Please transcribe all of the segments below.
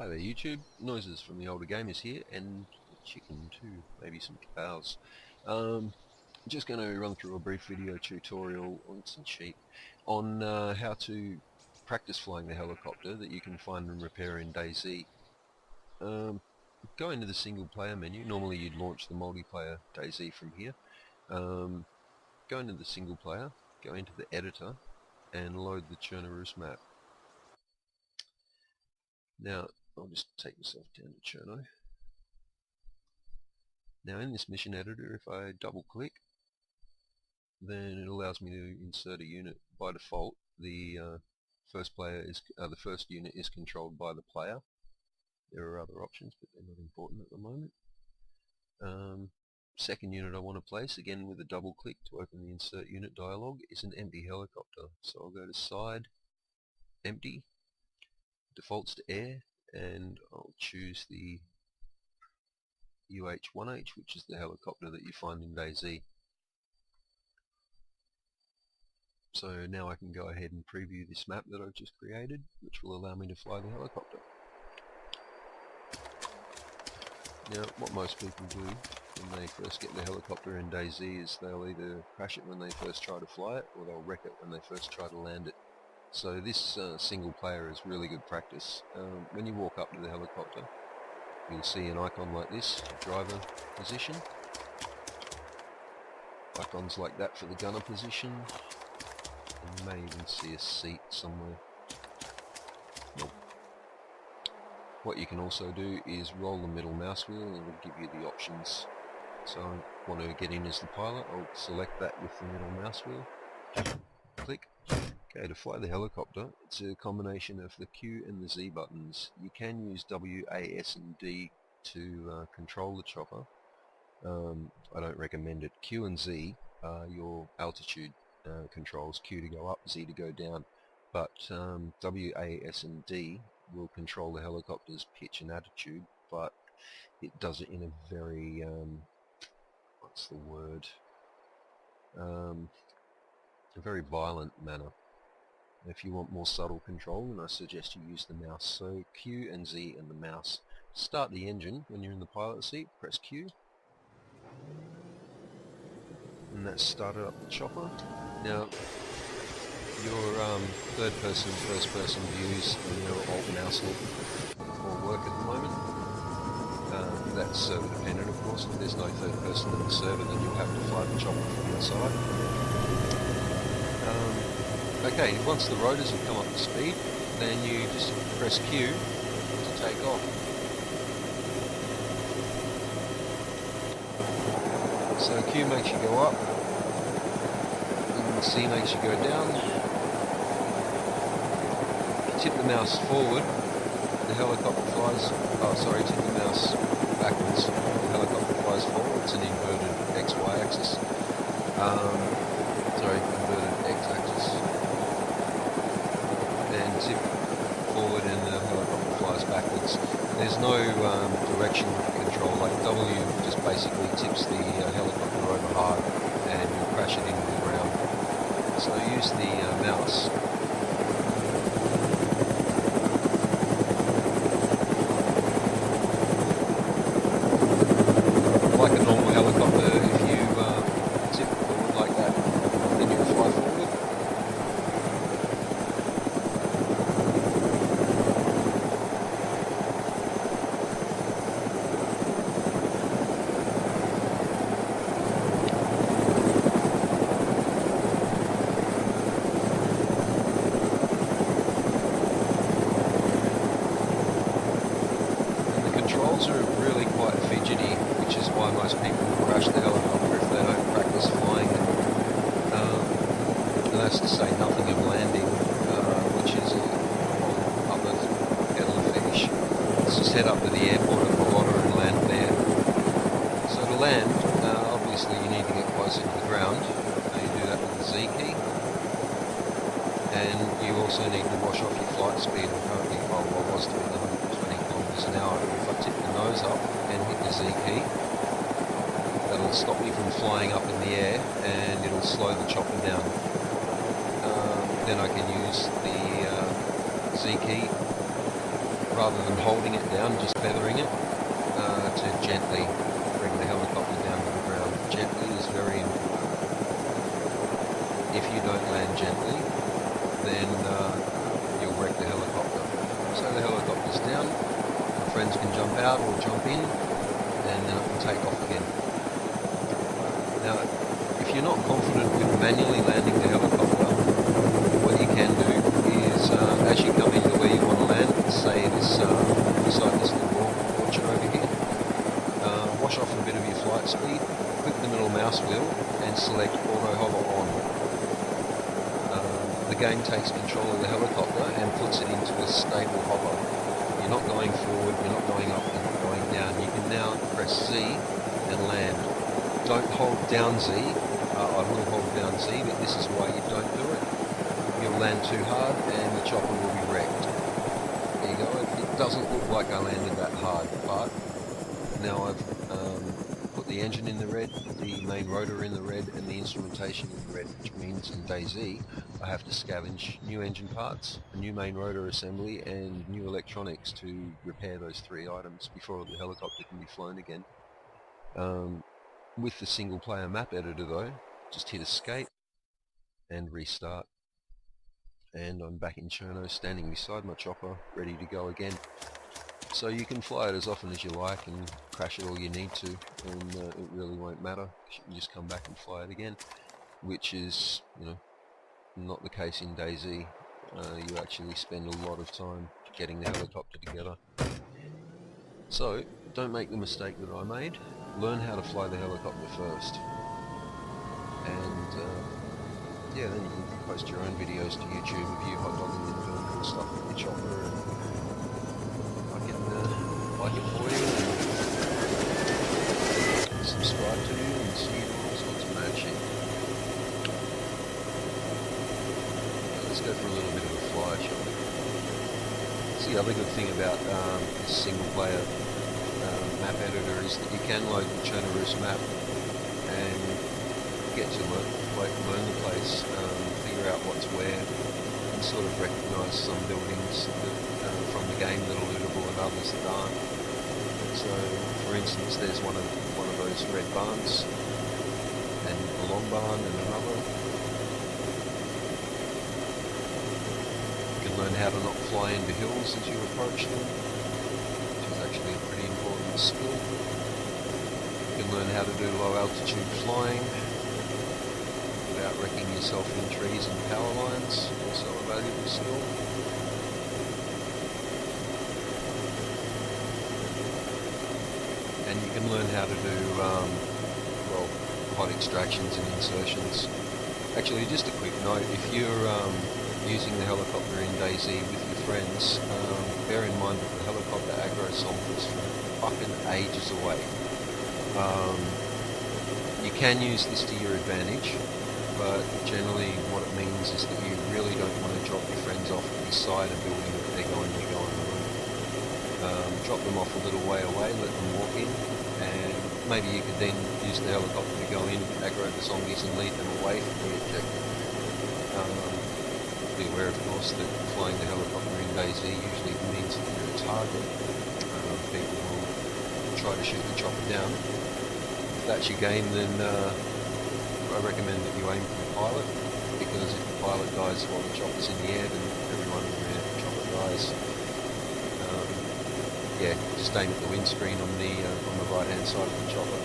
Hi there YouTube, noises from the older gamers here, and a chicken too, maybe some cows. Just going to run through a brief video tutorial on some sheep on how to practice flying the helicopter that you can find and repair in DayZ. Go into the single player menu. Normally you'd launch the multiplayer DayZ from here. Go into the single player, go into the editor and load the Chernobyl map. Now I'll just take myself down to Cherno. Now in this mission editor, if I double click, then it allows me to insert a unit. By default, the first unit is controlled by the player. There are other options, but they're not important at the moment. Second unit I want to place, again with a double click to open the insert unit dialog, is an empty helicopter. So I'll go to side, empty, defaults to air, and I'll choose the UH-1H, which is the helicopter that you find in DayZ. So now I can go ahead and preview this map that I've just created, which will allow me to fly the helicopter. Now what most people do when they first get the helicopter in DayZ is they'll either crash it when they first try to fly it, or they'll wreck it when they first try to land it. So this single player is really good practice. When you walk up to the helicopter, you'll see an icon like this, driver position. Icons like that for the gunner position. And you may even see a seat somewhere. Nope. What you can also do is roll the middle mouse wheel and it will give you the options. So I want to get in as the pilot, I'll select that with the middle mouse wheel. Click. Okay, to fly the helicopter, it's a combination of the Q and the Z buttons. You can use W, A, S and D to control the chopper. I don't recommend it. Q and Z are your altitude controls, Q to go up, Z to go down. But W, A, S and D will control the helicopter's pitch and attitude, but it does it in a very, what's the word? A very violent manner. If you want more subtle control, then I suggest you use the mouse. So Q and Z and the mouse. Start the engine when you're in the pilot seat, press Q. And that started up the chopper. Now, your third person, first person views and your alt mouse all work at the moment. That's server dependent, of course. If there's no third person in the server, then you'll have to fly the chopper from inside. Okay, once the rotors have come up to speed, then you just press Q to take off. So Q makes you go up, and C makes you go down. If you tip the mouse forward, the helicopter flies, tip the mouse backwards, the helicopter flies forward. It's an inverted XY axis. Inverted X axis. And tip forward and the helicopter flies backwards. There's no direction control, like W just basically tips the helicopter over hard and you'll crash it into the ground. So use the mouse. Like a normal helicopter, if you tip forward like that, then you'll fly forward. Controls are really quite fidgety, which is why most people crash the helicopter if they don't practice flying it. And that's to say nothing of landing, which is a whole other kettle of fish. Let's just head up to the airport of Bologna and land there. So to land, obviously you need to get closer to the ground. You do that with the Z key. And you also need to wash off your flight speed. I'm currently, I was doing 120 kilometers an hour. If I tip the nose up and hit the Z key, that'll stop me from flying up in the air and it'll slow the chopper down. Then I can use the Z key rather than holding it down, just feathering it, to gently bring the helicopter down to the ground. Gently is very important. If you don't land gently, then you'll wreck the helicopter. So the helicopter's down, your friends can jump out or jump in, and then it will take off again. Now, if you're not confident with manually landing the helicopter, what you can do is, as you come into where you want to land, say this beside this little orchard over here, wash off a bit of your flight speed, click the middle mouse wheel, and select auto hover on. The game takes control of the helicopter and puts it into a stable hover. You're not going forward, you're not going up, you're not going down. You can now press Z and land. Don't hold down Z. I will hold down Z, but this is why you don't do it. You'll land too hard and the chopper will be wrecked. There you go. It doesn't look like I landed that hard, but now I've put the engine in the red, the main rotor in the red, and the instrumentation in the red, which means in DayZ I have to scavenge new engine parts, a new main rotor assembly, and new electronics to repair those 3 items before the helicopter can be flown again. With the single player map editor though, just hit escape and restart. And I'm back in Cherno, standing beside my chopper, ready to go again. So you can fly it as often as you like and crash it all you need to, and it really won't matter. You can just come back and fly it again, which is, not the case in DayZ. You actually spend a lot of time getting the helicopter together. So don't make the mistake that I made. Learn how to fly the helicopter first, and yeah, then you can post your own videos to YouTube of you hot dogging and doing cool stuff with your chopper, and I can like it for you and subscribe to you and see you do all sorts of mad shit. Let's go for a little bit of a fly, shall we? So the other good thing about this single player map editor is that you can load the Cherno map and get to learn the place, figure out what's where, and sort of recognise some buildings that, from the game that are lootable and others that aren't. So, for instance, there's one of those red barns, and a long barn, and another. You can learn how to not fly into hills as you approach them, which is actually a pretty important skill. You can learn how to do low altitude flying without wrecking yourself in trees and power lines, also a valuable skill. And you can learn how to do, hot extractions and insertions. Actually, just a quick note, if you're using the helicopter in DayZ with your friends, bear in mind that the helicopter aggro is from fucking ages away. You can use this to your advantage, but generally what it means is that you really don't want to drop your friends off beside a building that they're going to go on. Drop them off a little way away, let them walk in, and maybe you could then use the helicopter to go in, aggro the zombies and lead them away from the objective. Be aware, of course, that flying the helicopter in DayZ usually means that you're a target. People will try to shoot the chopper down. If that's your game, then I recommend that you aim for the pilot, because if the pilot dies while the chopper's in the air, then everyone in the chopper dies. Yeah, just aim at the windscreen on the right hand side of the chopper.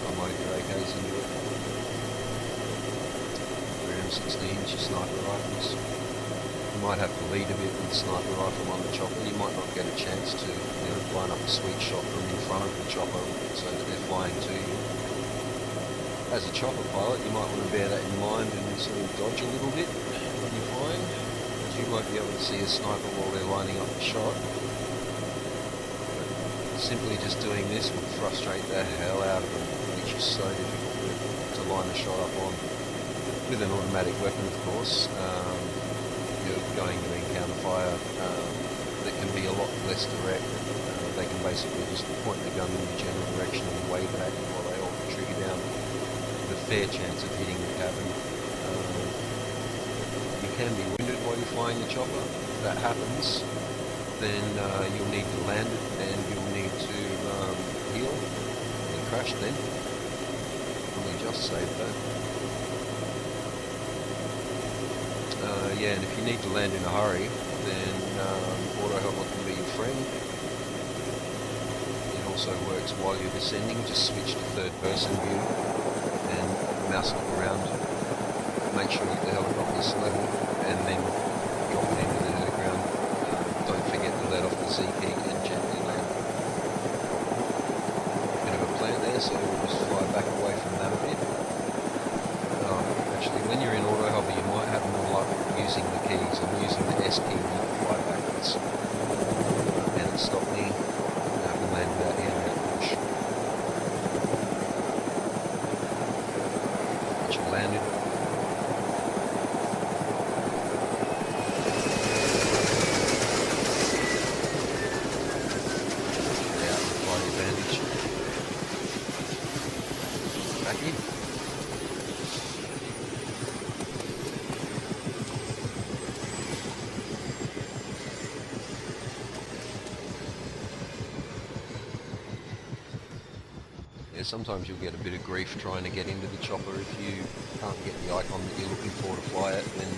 Unload your AKs into it. 316s, your sniper rifles. You might have to lead a bit with the sniper rifle on the chopper. You might not get a chance to line up a sweet shot from in front of the chopper so that they're flying to you. As a chopper pilot, you might want to bear that in mind and sort of dodge a little bit when you're flying, because you won't be able to see a sniper while they're lining up the shot. Simply just doing this will frustrate the hell out of them, which is so difficult to line a shot up on. With an automatic weapon, of course, you're going to encounter fire that can be a lot less direct. They can basically just point the gun in the general direction and wave it at you while they hold the trigger down, with a fair chance of hitting the cabin. You can be wounded while you're flying the chopper. If that happens, then you'll need to land it and you'll need to heal and crash then. Only just saved though. Yeah, and if you need to land in a hurry, then auto-hover can be your friend. It also works while you're descending. Just switch to third person view and mouse look around. Make sure that the helicopter's level and then drop it into the ground. Don't forget to let off the Z key and gently land. Bit of a plant there, so we'll just fly back away from that a bit. Actually, when you're in auto hover, you might have more luck using the keys. I'm using the S key now to fly backwards, and it stopped me. I can land without the air push. Once you landed, out and fly the advantage. Back in. Yeah, sometimes you'll get a bit of grief trying to get into the chopper if you can't get the icon that you're looking for to fly it, then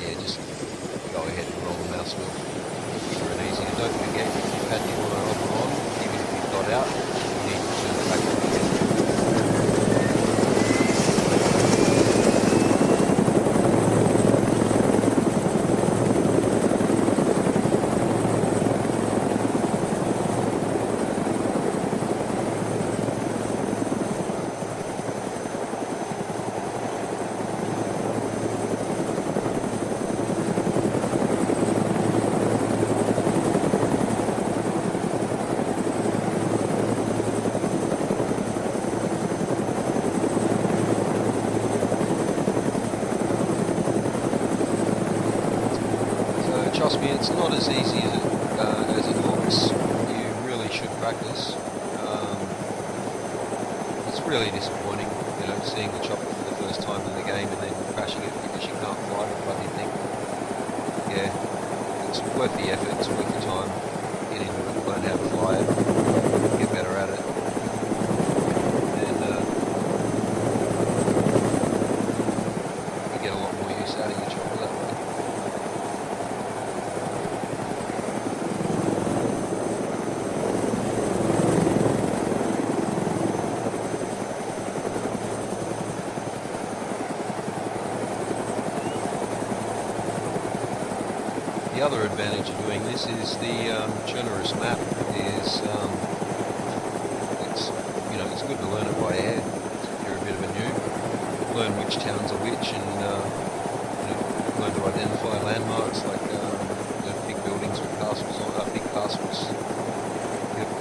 yeah, just go ahead and roll the mouse wheel for an easy. And don't forget, if you've had the auto hover on, even if you've got out, you need to turn it back on again. Trust me, it's not as easy as it looks. You really should practice. It's really disappointing, you know, seeing the chopper for the first time in the game and then crashing it because you can't fly the bloody thing. Yeah, it's worth the effort, it's worth the time. Get into it, learn how to fly it, get better at it. And you get a lot more use out of your chopper that way. The other advantage of doing this is the generous map is it's good to learn it by ear if you're a bit of a noob. Learn which towns are which and learn to identify landmarks like big buildings with castles on big castles,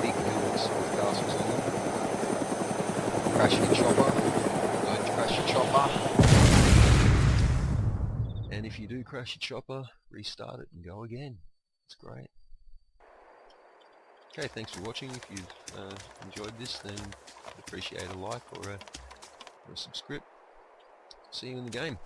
big hills with castles on them. Crash your chopper. Don't crash your chopper. And if you do crash your chopper, restart it and go again. It's great. Okay, thanks for watching. If you've enjoyed this, then I'd appreciate a like or a subscribe. See you in the game.